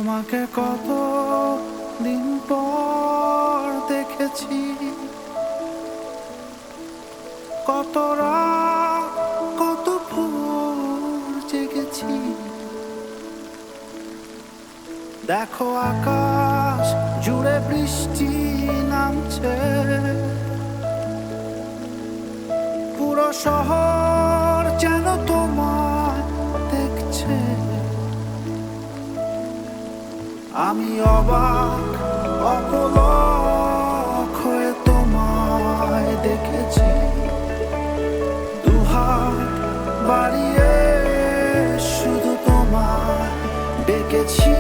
তোমাকে কত দিন পর দেখেছি, কত রাত কত ভোর জেগেছি। দেখো আকাশ জুড়ে বৃষ্টি নামছে, পুরো শহর যেন তোমায় দেখছে। আমি অবাক অপলক হয়ে তোমায় দেখেছি, দুহাত বাড়িয়ে শুধু তোমায় ডেকেছি।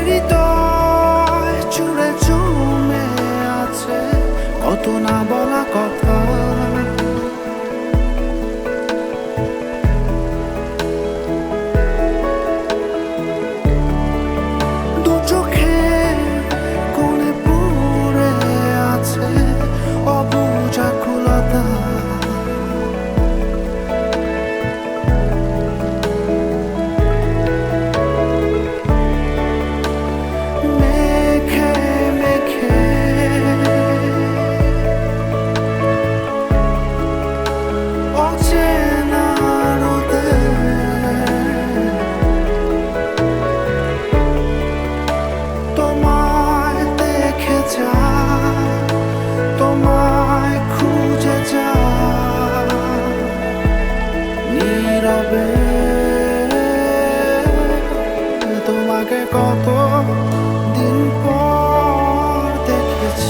হৃদয় জুড়ে জমে আছে কত না বলা কথা, দু চোখের কোণে পড়ে আছে অবুঝ আকুলতা। মেখে মেখে অচেনা রোদে তোমায় দেখে যা, তোমায় খুঁজে যা, নীরবে তোমাকে কত দিন পর দেখেছি।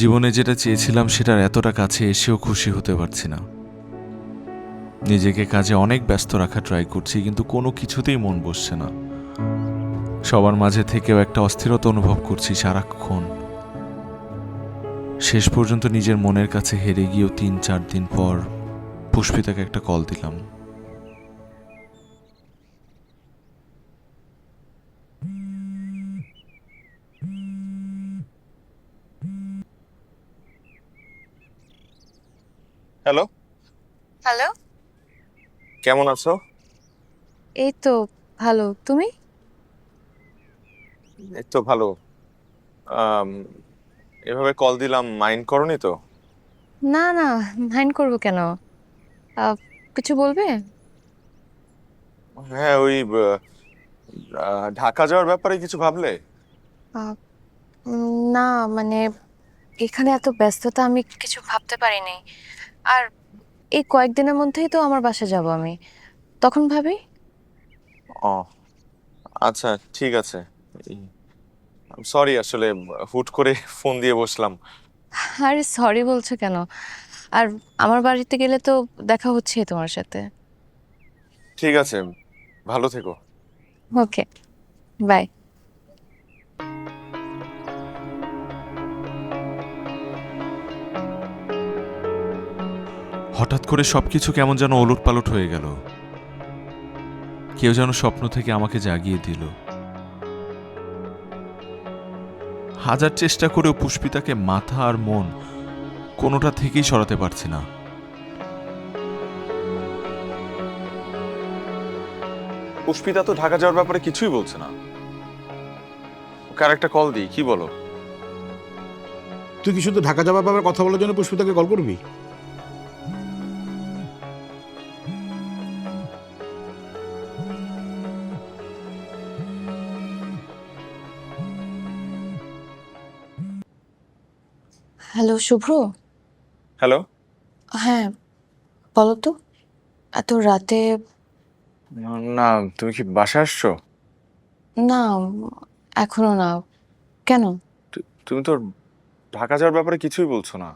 জীবনে যেটা চেয়েছিলাম সেটার এতটা কাছে এসেও খুশি হতে পারছি না। নিজেকে কাজে অনেক ব্যস্ত রাখা ট্রাই করছি, কিন্তু কোনো কিছুতেই মন বসছে না। সবার মাঝে থেকেও একটা অস্থিরতা অনুভব করছি সারাক্ষণ। শেষ পর্যন্ত নিজের মনের কাছে হেরে গিয়েও 3-4 দিন পর পুষ্পিতাকে একটা কল দিলাম। Hello, hello. কেমন আছো? এই তো ভালো, তুমি? এই তো ভালো। আম, এভাবে কল দিলাম, মাইন্ড করনি তো? না না, মাইন্ড করবো কেন? আহ, কিছু বলবে? হ্যাঁ, ওই ঢাকা যাওয়ার ব্যাপারে কিছু ভাবলে? আহ, না, মানে এখানে এত ব্যস্ততা, আমি কিছু ভাবতে পারিনি। আর এই কয়েকদিনের মধ্যেই তো আমার বাসা যাব আমি, তখন ভাবি। ও আচ্ছা, ঠিক আছে। সরি, আসলে হুট করে ফোন দিয়ে বসলাম। আরে সরি বলছো কেন? আর আমার বাড়িতে গেলে তো দেখা হচ্ছে তোমার সাথে। ঠিক আছে, ভালো থেকো। ওকে, বাই। হঠাৎ করে সবকিছু কেমন যেন ওলটপালট হয়ে গেল। কেউ যেন স্বপ্ন থেকে আমাকে জাগিয়ে দিল। হাজার চেষ্টা করেও পুষ্পিতাকে মাথা আর মন কোনোটা থেকেই সরাতে পারছি না। পুষ্পিতা তো ঢাকা যাওয়ার ব্যাপারে কিছুই বলছে না। ওকে আর একটা কল দিই, কি বলো? তুই কি শুধু ঢাকা যাওয়ার ব্যাপারে কথা বলার জন্য পুষ্পিতাকে কল করবি? হ্যালো শুভ্র। হ্যালো। হ্যাঁ, বলো তো, এত রাতে? না, তুমি কি বাসায় আসছো? না, এখনো না। কেন? তুমি তো ঢাকা যাওয়ার ব্যাপারে কিছুই বলছো না।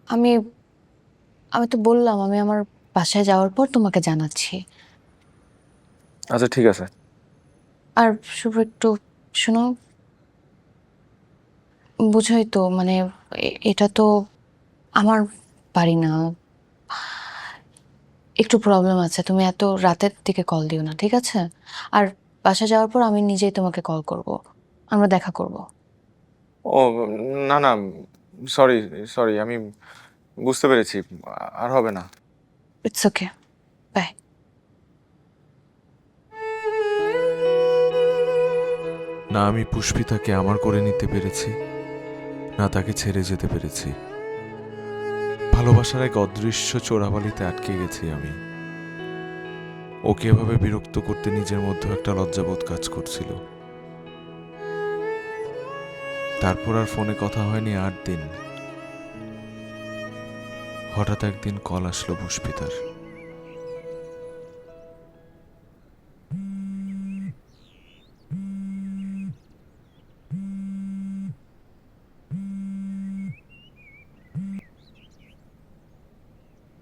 আমি আমি তো বললাম আমি আমার বাসায় যাওয়ার পর তোমাকে জানাচ্ছি। আচ্ছা ঠিক আছে। আর শুভ একটু শোনো, বুঝোই তো মানে এটা তো আমার বাড়ি না, একটু প্রবলেম আছে। তুমি এত রাতের দিকে কল দিও না, ঠিক আছে? আর বাসা যাওয়ার পর আমি নিজেই তোমাকে কল করব, আমরা দেখা করব। ও না না, সরি সরি, আমি বুঝতে পেরেছি, আর হবে না। It's okay, bye. না আমি পুষ্পিতাকে আমার করে নিতে পেরেছি, না তাকে ছেড়ে যেতে পেরেছি। ভালোবাসার এক অদৃশ্য চোরাবালিতে আটকে গেছি আমি। ওকে এভাবে বিরক্ত করতে নিজের মধ্যে একটা লজ্জাবোধ কাজ করছিল। তারপর আর ফোনে কথা হয়নি 8 দিন। হঠাৎ একদিন কল আসলো পুষ্পিতার।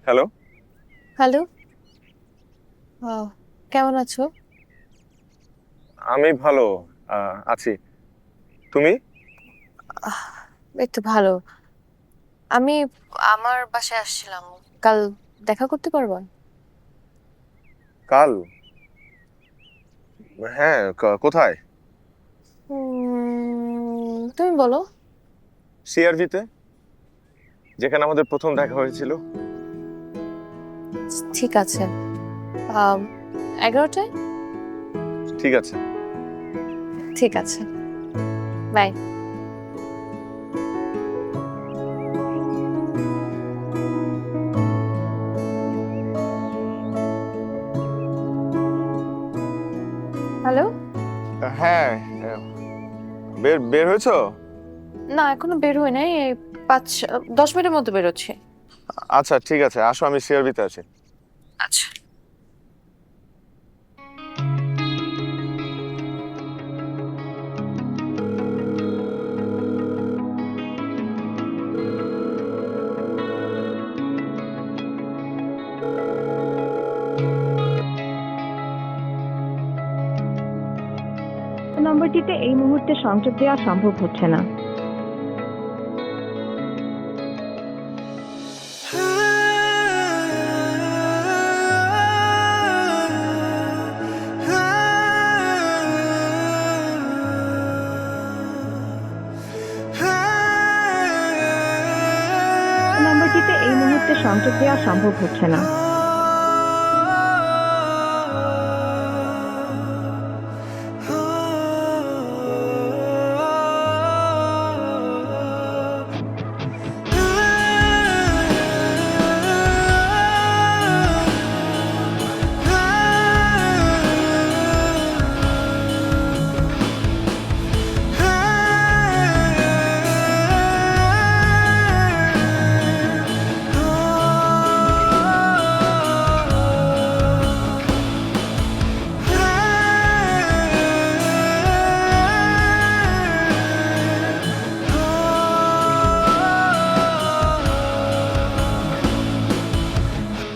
হ্যালো। হ্যালো, কেমন আছো? আমি ভালো আছি, তুমি? এই তো ভালো। আমি আমার বাসায় আসছিলাম, কাল দেখা করতে পারবো? কাল? হ্যাঁ, কোথায়? তুমি বলো। সিআরভিতে, যেখানে আমাদের প্রথম দেখা হয়েছিল। ঠিক আছে, 11টায়। ঠিক আছে। ঠিক আছে, বাই। হ্যালো। হ্যাঁ, বের বের হয়েছো? না এখনো বের হই নাই, এই 5-10 মিনিটের মধ্যে বেরোচ্ছি। আচ্ছা ঠিক আছে, আসো, আমি সিআরভিতে আছি। আচ্ছা। নম্বরটিতে এই মুহূর্তে সংযোগ দেওয়া সম্ভব হচ্ছে না। নম্বরটিতে এই মুহূর্তে সংযোগ দেওয়া সম্ভব হচ্ছে না।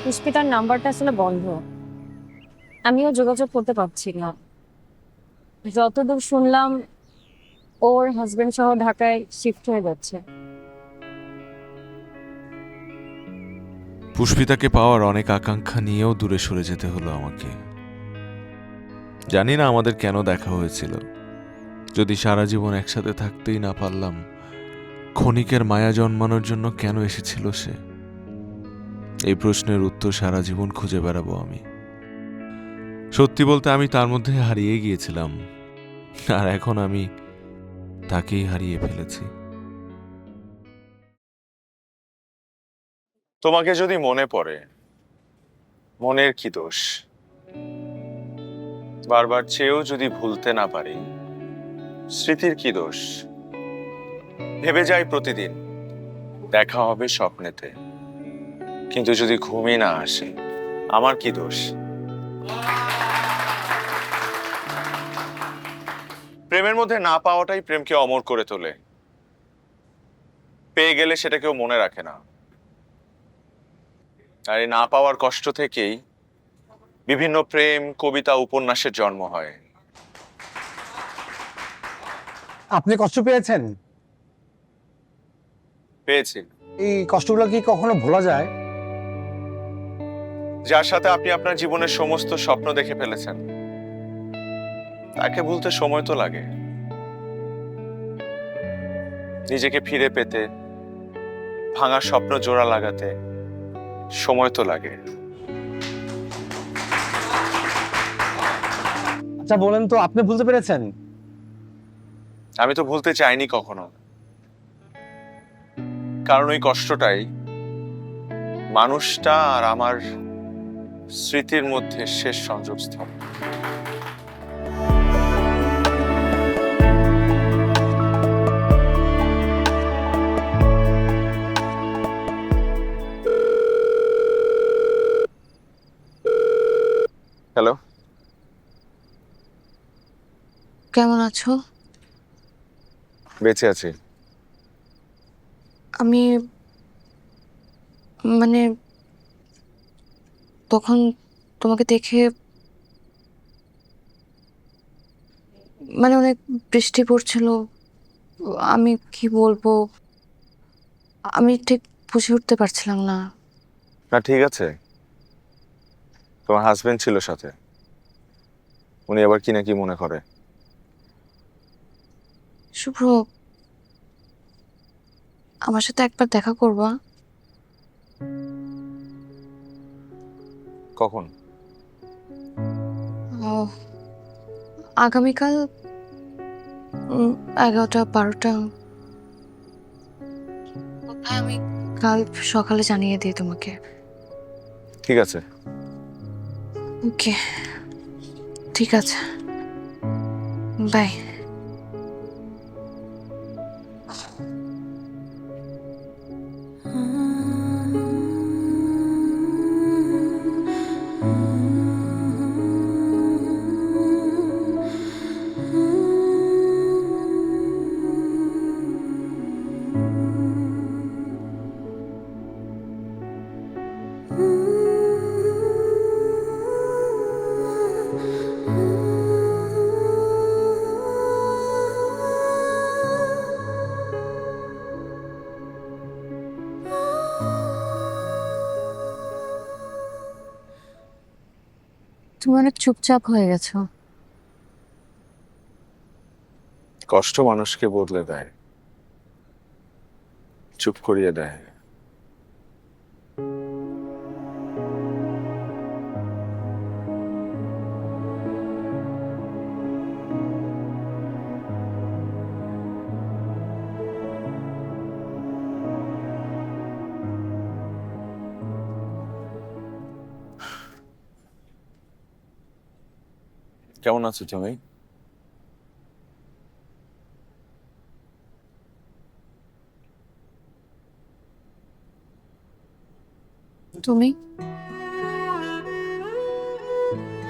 পুষ্পিতার নাম্বারটা আসলে বন্ধ, আমিও যোগাযোগ করতে পারছি না। যতদূর শুনলাম ওর হাজবেন্ড সহ ঢাকায় শিফট হয়ে যাচ্ছে। পুষ্পিতাকে পাওয়ার অনেক আকাঙ্ক্ষা নিয়েও দূরে সরে যেতে হলো আমাকে। জানি না আমাদের কেন দেখা হয়েছিল। যদি সারা জীবন একসাথে থাকতেই না পারলাম, ক্ষণিকের মায়া জন্মানোর জন্য কেন এসেছিল সে? এই প্রশ্নের উত্তর সারা জীবন খুঁজে বেড়াবো আমি। সত্যি বলতে আমি তার মধ্যে হারিয়ে গিয়েছিলাম, আর এখন আমি তাকেই হারিয়ে ফেলেছি। তোমাকে যদি মনে পড়ে, মনের কি দোষ? বারবার চেয়েও যদি ভুলতে না পারি, স্মৃতির কি দোষ? ভেবে যাই প্রতিদিন দেখা হবে স্বপ্নেতে, কিন্তু যদি ঘুমই না আসে, আমার কি দোষ? প্রেমের মধ্যে না পাওয়াটাই প্রেমকে অমর করে তোলে। পেয়ে গেলে সেটা কেউ মনে রাখে না। আর এই না পাওয়ার কষ্ট থেকেই বিভিন্ন প্রেম, কবিতা, উপন্যাসের জন্ম হয়। আপনি কষ্ট পেয়েছেন? পেয়েছি। এই কষ্টগুলো কি কখনো ভোলা যায়? যার সাথে আপনি আপনার জীবনের সমস্ত স্বপ্ন দেখে ফেলেছেন, তাকে ভুলতে সময় তো লাগে। নিজেকে ফিরে পেতে, ভাঙা স্বপ্ন জোড়া লাগাতে সময় তো লাগে। আচ্ছা বলেন তো, আপনি ভুলতে পেরেছেন? আমি তো ভুলতে চাইনি কখনো, কারণ ওই কষ্টটাই মানুষটা আর আমার স্মৃতির মধ্যে শেষ সংযোগস্থল। হ্যালো, কেমন আছো? বেঁচে আছি। আমি মানে তখন তোমাকে দেখে অনেক বৃষ্টি পড়ছিল। আমি কি বলবো, আমি ঠিক বুঝে উঠতে পারছিলাম না। না ঠিক আছে, তোমার হাজবেন্ড ছিল সাথে, উনি আবার কি নাকি মনে করে? শুভ্র, আমার সাথে একবার দেখা করবা? কখন? আগামীকাল 11টা 12টা। আমি কাল সকালে জানিয়ে দিই তোমাকে। ঠিক আছে। ওকে, ঠিক আছে, বাই। তুমি অনেক চুপচাপ হয়ে গেছো। কষ্ট মানুষকে বদলে দেয়, চুপ করিয়ে দেয়। কেমন আছো তুমি? তুমি?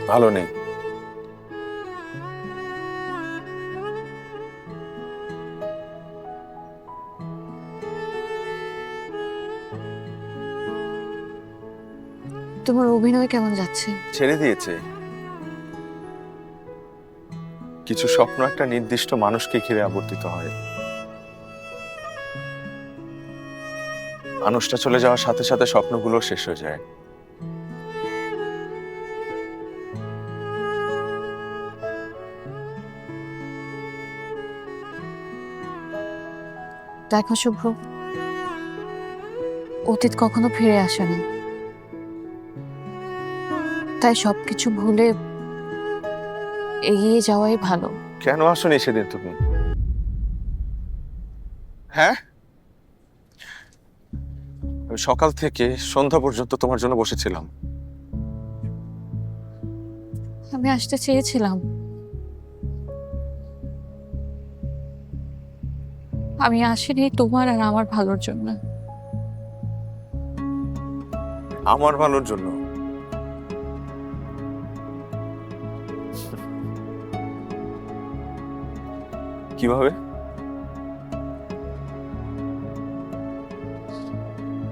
ভালো নেই। তোমার অভিনয় কেমন যাচ্ছে? ছেড়ে দিয়েছে। কিছু স্বপ্ন একটা নির্দিষ্ট মানুষকে ঘিরে আবর্তিত হয়। মানুষটা চলে যাওয়ার সাথে সাথে স্বপ্নগুলো শেষ হয়ে যায়। দেখো শুভ্র, অতীত কখনো ফিরে আসে না, তাই সবকিছু ভুলে এগিয়ে যাওয়াই ভালো। কেন আসোনি সেদিন তুমি? হ্যাঁ, আমি সকাল থেকে সন্ধ্যা পর্যন্ত তোমার জন্য বসেছিলাম। আমি আসতে চেয়েছিলাম, আমি আসিনি তোমার আর আমার ভালোর জন্য। আমার ভালোর জন্য? কিভাবে?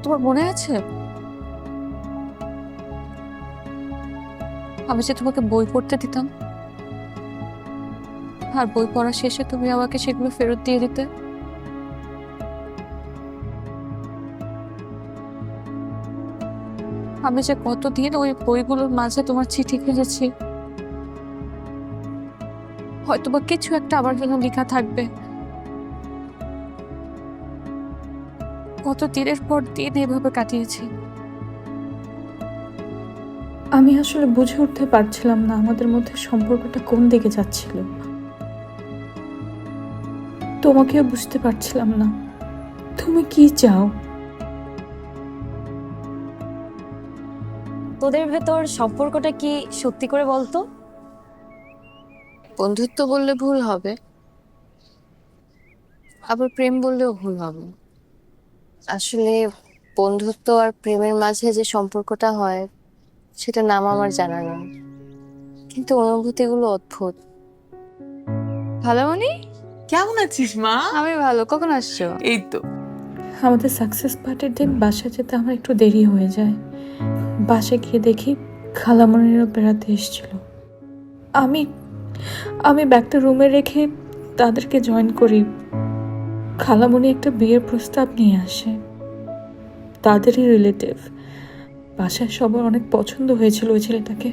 তোমার মনে আছে আমি যে তোমাকে বই পড়তে দিতাম, আর বই পড়া শেষে তুমি আমাকে সেগুলো ফেরত দিয়ে দিতে? আমি যে কতদিন ওই বইগুলোর মাঝে তোমার চিঠি খুঁজেছি, হয়তো বা কিছু একটা আমার জন্য লেখা থাকবে। কত দিনের পর দিন এভাবে কাটিয়েছি। আমি আসলে বুঝে উঠতে পারছিলাম না আমাদের মধ্যে সম্পর্কটা কোন দিকে যাচ্ছিল। তোমাকেও বুঝতে পারছিলাম না তুমি কি চাও। তোদের ভেতর সম্পর্কটা কি সত্যি করে বলতো? বন্ধুত্ব বললে ভুল হবে, আবার প্রেম বললেও ভুল হবে। আসলে বন্ধুত্ব আর প্রেমের মাঝে যে সম্পর্কটা হয় সেটা নাম আমার জানা নেই, কিন্তু অনুভূতিগুলো অদ্ভুত। ভালো মনি, কেমন আছিস মা? আমি ভালো। কখন আসছো? এই তো। আমাদের সাকসেস পার্টির দিন বাসায় যেতে আমার একটু দেরি হয়ে যায়। বাসায় গিয়ে দেখি খালামণিরা বেড়াতে এসেছিল। আমি আমি ব্যাগটা রুমে রেখে তাদেরকে জয়েন করি। খালামণি একটা বিয়ের প্রস্তাব নিয়ে আসে, তাদেরই রিলেটিভ। বাসায় সবার অনেক পছন্দ হয়েছিল ওই ছেলেটাকে,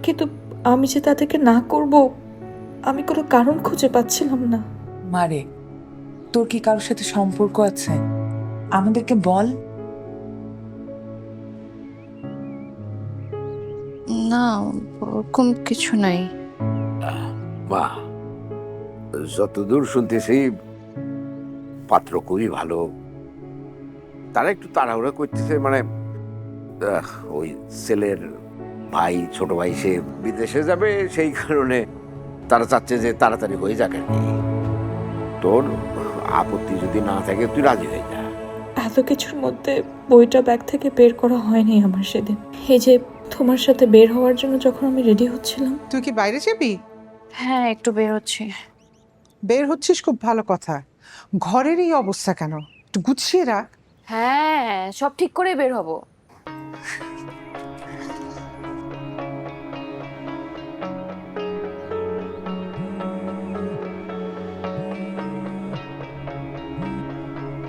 কিন্তু আমি যে তাদেরকে না করব আমি কোনো কারণ খুঁজে পাচ্ছিলাম না। মারে, তোর কি কারোর সাথে সম্পর্ক আছে? আমাদেরকে বল। না, ওরকম কিছু নাই। মা, যতদূর শুনতেছি পাত্র খুবই ভালো। তারা একটু তাড়াহুড়া করতেছে, মানে ওই ছেলের ভাই, ছোট ভাই সে বিদেশে যাবে, সেই কারণে তারা চাচ্ছে যে তাড়াতাড়ি হয়ে যাক আর কি। তোর আপত্তি যদি না থাকে তুই রাজি হয়ে যা। এত কিছুর মধ্যে বইটা ব্যাগ থেকে বের করা হয়নি আমার সেদিন। এই যে তোমার সাথে বের হওয়ার জন্য যখন আমি রেডি হচ্ছিলাম। তুই কি বাইরে যাবি? হ্যাঁ, একটু বের হচ্ছি। বের হচ্ছিস, খুব ভালো কথা। ঘরের এই অবস্থা কেন? একটু গুছিয়ে রাখ। হ্যাঁ, সব ঠিক করে বের হব।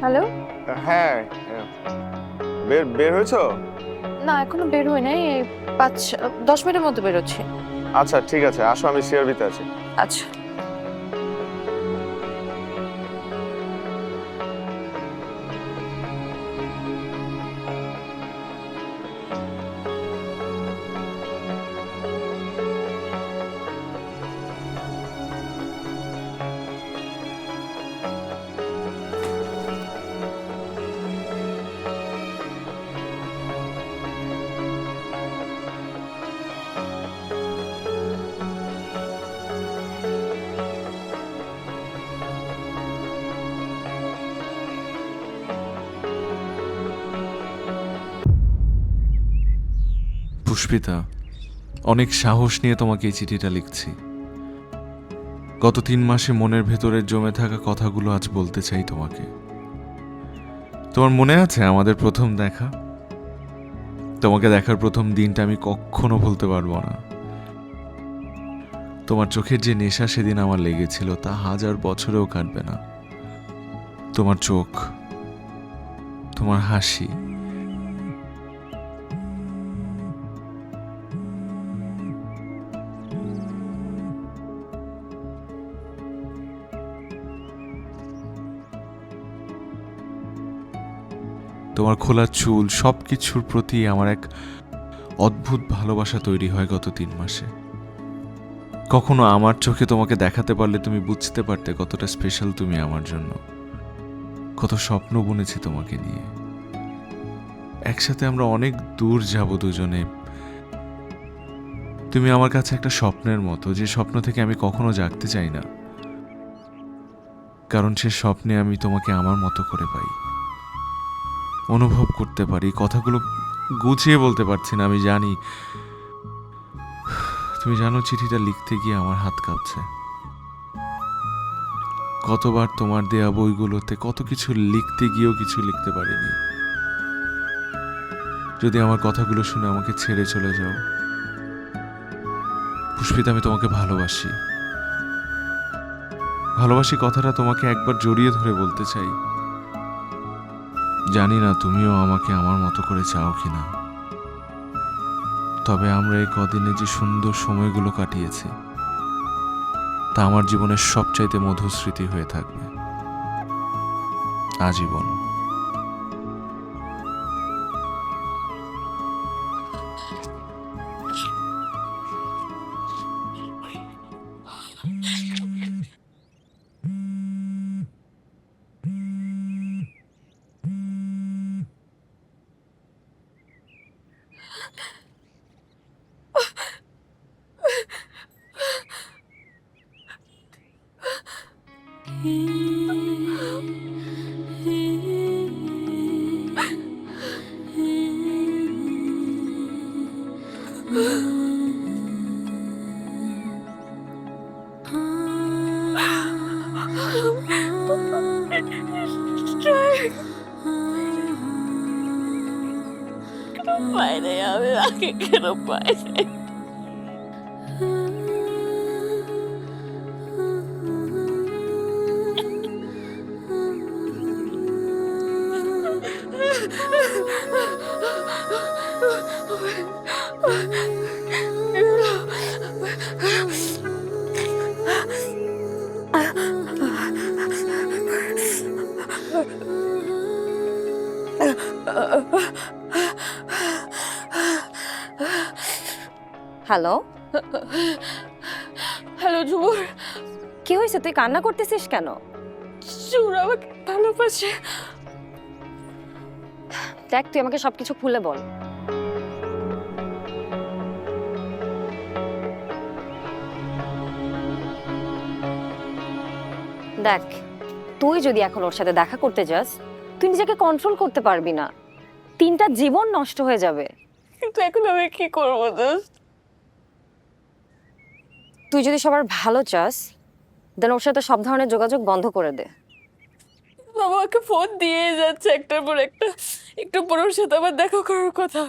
হ্যালো। হ্যাঁ, বের বের হয়েছো? না, এখনো বের হই নাই। 5-10 মিনিটের মধ্যে বের হচ্ছি। আচ্ছা ঠিক আছে, আসো, আমি সিআরবিতে আছি। আচ্ছা। পুষ্পিতা, অনেক সাহস নিয়ে তোমাকে এই চিঠিটা লিখছি। গত 3 মাসে মনের ভেতরে জমে থাকা কথাগুলো আজ বলতে চাই তোমাকে। তোমার মনে আছে আমাদের প্রথম দেখা? তোমাকে দেখার প্রথম দিনটা আমি কখনো ভুলতে পারবো না। তোমার চোখের যে নেশা সেদিন আমার লেগেছিল তা 1000 বছরেও কাটবে না। তোমার চোখ, তোমার হাসি, তোমার খোলা চুল, সবকিছুর প্রতি আমার এক অদ্ভুত ভালোবাসা তৈরি হয় গত 3 মাসে। কখনো আমার চোখে তোমাকে দেখাতে পারলে তুমি বুঝতে পারতে কতটা স্পেশাল তুমি আমার জন্য। কত স্বপ্ন বুনেছি তোমাকে নিয়ে। একসাথে আমরা অনেক দূর যাব দুজনে। তুমি আমার কাছে একটা স্বপ্নের মতো, যে স্বপ্ন থেকে আমি কখনো জাগতে চাই না, কারণ সে স্বপ্নে আমি তোমাকে আমার মতো করে পাই, অনুভব করতে পারি। কথাগুলো গুছিয়ে বলতে পারছি না, আমি জানি। তুমি জানো, চিঠিটা লিখতে গিয়ে আমার হাত কাঁপছে। কতবার তোমার দেয়া বইগুলোতে কত কিছু লিখতে গিয়েও কিছু লিখতে পারিনি। যদি আমার কথাগুলো শুনে আমাকে ছেড়ে চলে যাও, পুষ্পিতা, আমি তোমাকে ভালোবাসি। ভালোবাসি কথাটা তোমাকে একবার জড়িয়ে ধরে বলতে চাই। জানি না তুমিও আমাকে আমার মতো করে চাও কিনা, তবে আমরা এই কদিনে যে সুন্দর সময়গুলো কাটিয়েছি তা আমার জীবনের সবচাইতে মধুর স্মৃতি হয়ে থাকবে আজীবন। হ্যালো, হ্যালো ঝুমুর, কি হয়েছে? তুই কান্না করতেছিস কেন? ঝুমুর আমাকে ভালোবাসে। দেখ, তুই আমাকে সবকিছু খুলে বল। দেখ, তুই যদি এখন ওর সাথে দেখা করতে যাস, তুই নিজেকে কন্ট্রোল করতে পারবি না। 3টা জীবন নষ্ট হয়ে যাবে। কিন্তু এখন আমি কি করবো দোস্ত? তুই যদি সবার ভালো চাস, দেন ওর সাথে সব ধরনের যোগাযোগ বন্ধ করে দে। আমাকে ফোন দিয়ে যাচ্ছে একটার পর একটা, একটু পর ওর সাথে আবার দেখা করার কথা।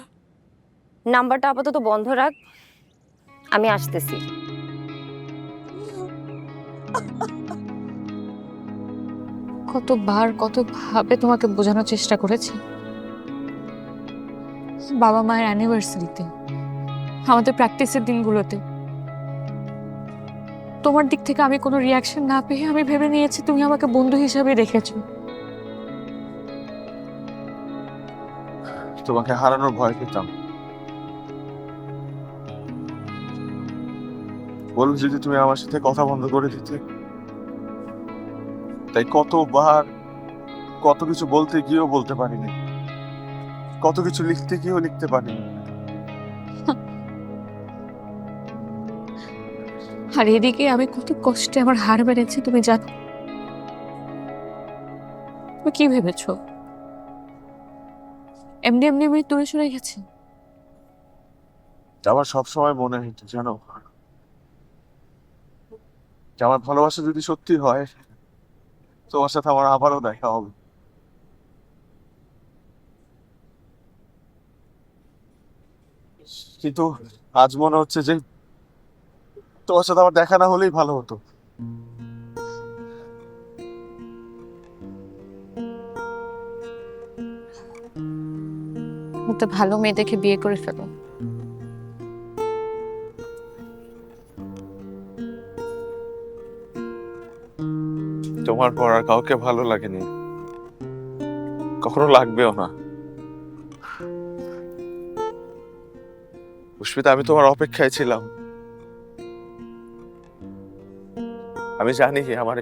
নাম্বারটা আপাতত বন্ধ রাখ, আমি আসতেছি। কতবার কতভাবে তোমাকে বোঝানোর চেষ্টা করেছি, বাবা মায়ের অ্যানিভার্সারিতে, আমাদের প্র্যাকটিসের দিনগুলোতে তোমার দিক থেকে আমি কোনো রিয়াকশন না পেয়ে আমি ভেবে নিয়েছি তুমি আমাকে বন্ধু হিসাবে দেখেছো। তোমাকে হারানোর ভয় পেতাম। বল, যদি তুমি আমার সাথে কথা বন্ধ করে দিতে, তাই কতবার কত কিছু বলতে গিয়েও বলতে পারিনি, কত কিছু লিখতে গিয়েও লিখতে পারিনি। আর এদিকে আমি কত কষ্টে আমার হার বেড়েছে তুমি জানো। তুমি কি ভেবেছো এমনি এমনি আমি দূরে সরে গেছি? আমার সবসময় মনে হতো, জানো, যে আমার ভালোবাসা যদি সত্যি হয়, তোমার সাথে আমার আবারও দেখা হবে। কিন্তু আজ মনে হচ্ছে যে তোমার সাথে আমার দেখা না হলেই ভালো হতো। তো ভালো মেয়ে দেখে বিয়ে করে ফেলো। তোমার পর আর কাউকে ভালো লাগেনি, কখনো লাগবেও না। পুষ্পিতা, আমি তোমার অপেক্ষায় ছিলাম। আমি জানি আমার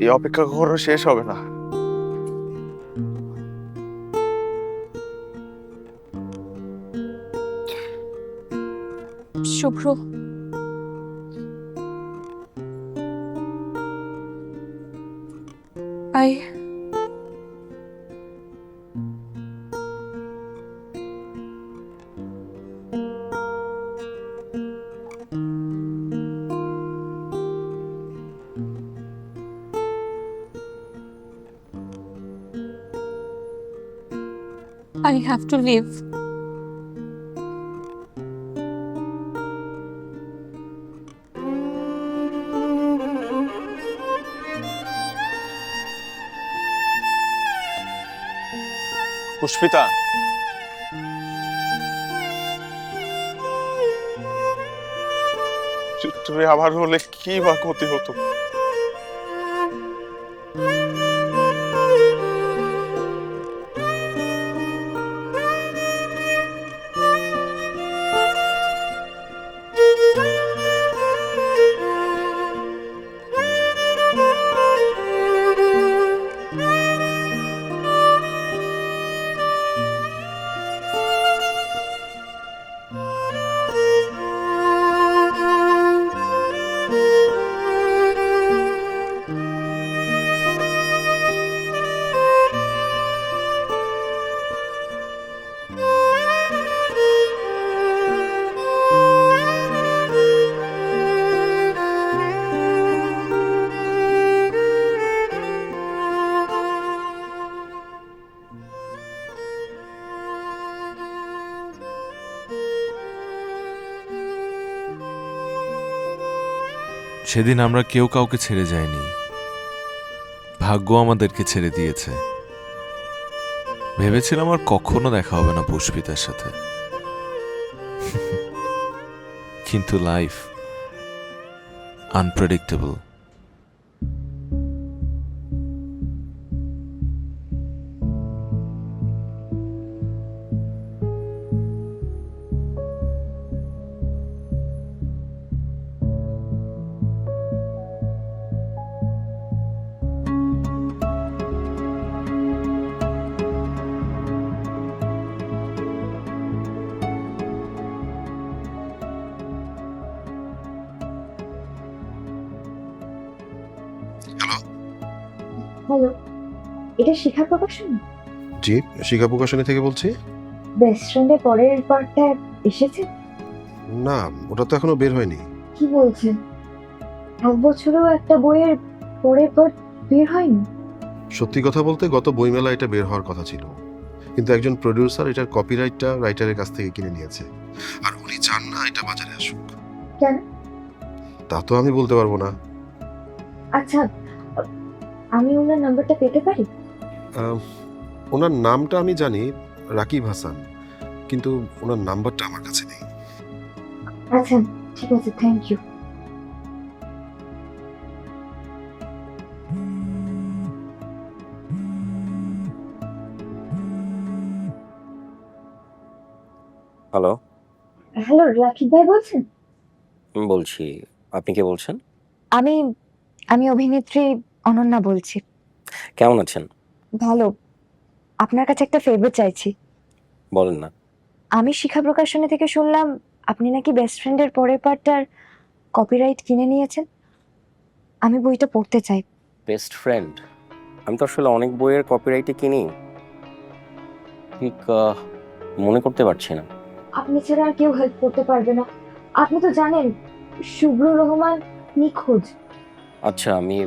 এই অপেক্ষা কখনো শেষ হবে না। Shubhra, I I have to leave. Pushpita, তুমি আবার হলে কি বা ক্ষতি হতো? সেদিন আমরা কেউ কাউকে ছেড়ে যাইনি, ভাগ্য আমাদেরকে ছেড়ে দিয়েছে। ভেবেছিলাম আর কখনো দেখা হবে না পুষ্পিতার সাথে, কিন্তু লাইফ আনপ্রেডিক্টেবল। হ্যালো, এটা শিখা প্রকাশন? জি, শিখা প্রকাশনী থেকে বলছি। বেস্ট ফ্রেন্ডের পরের পার্টটা এসেছে? না, ওটা তো এখনো বের হয়নি। কি বলছেন? 1 বছরেও একটা বইয়ের পরের পার্ট বের হয়নি? সত্যি কথা বলতে গত বইমেলা এটা বের হওয়ার কথা ছিল, কিন্তু একজন প্রডিউসার এটার কপিরাইটটা রাইটারের কাছ থেকে কিনে নিয়েছে, আর উনি চান না এটা বাজারে আসুক। কেন? তা তো আমি বলতে পারবো না। আচ্ছা, আমি ওনার নাম্বারটা পেতে পারি? ওনার নামটা আমি জানি, রাকিব হাসান, কিন্তু ওনার নাম্বারটা আমার কাছে নেই। আচ্ছা ঠিক আছে, thank you. Hello, hello, Rakib ভাই বলছেন? বলছি। আপনি কে বলছেন? আমি অভিনেত্রী অনন্যা বলছি। কেমন আছেন? ভালো। আপনার কাছে একটা ফেভার চাইছি। বলেন না। আমি শিখা প্রকাশনী থেকে শুনলাম আপনি নাকি বেস্ট ফ্রেন্ডের পরের পার্টটার কপিরাইট কিনে নিয়েছেন। আমি বইটা পড়তে চাই। Best friend? আমি তো আসলে অনেক বইয়ের কপিরাইটে কিনি, ঠিক মনে করতে পারছি না। আপনি ছাড়া আর কেউ হেল্প করতে পারবে না। আপনি তো জানেন শুভ্র রহমান নিখোঁজ। আচ্ছা, আমি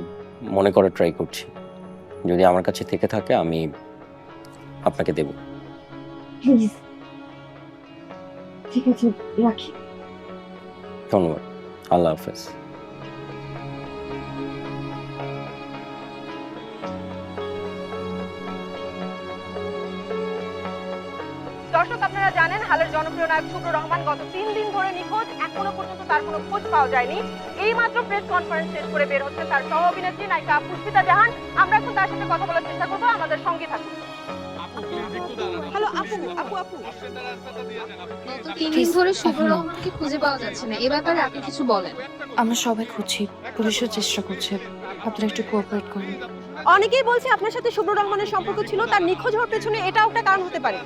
মনে করার ট্রাই করছি। যদি আমার কাছে থেকে থাকে আমি আপনাকে দেব। প্লিজ। ঠিক আছে, রাখি। ধন্যবাদ। আল্লাহ হাফেজ। দর্শক, আপনারা জানেন হালের জনপ্রিয় নায়ক শুভ্র রহমান গত 3 দিন ধরে নিখোঁজ। এখনো পর্যন্ত তার কোনো খোঁজ পাওয়া যায়নি। এই মাত্র প্রেস কনফারেন্স শেষ করে বের হচ্ছে তার সহ অভিনেত্রী নায়িকা পুষ্পিতা জাহান। আমরা এখন তার সাথে কথা বলার চেষ্টা করবো, আমাদের সঙ্গে থাকুন। হ্যালো আপু, আপু আপু গত 3 দিন ধরে শুভ্র রহমানকে খুঁজে পাওয়া যাচ্ছে না, এ ব্যাপারে আপনি কিছু বলেন। আমরা সবাই খুঁজছি, পুলিশও চেষ্টা করছে, আপনারা একটু কোঅপারেট করুন। অনেকেই বলছে আপনার সাথে শুভ্র রহমানের সম্পর্ক ছিল, তার নিখোঁজ হওয়ার পেছনে এটাও একটা কারণ হতে পারে।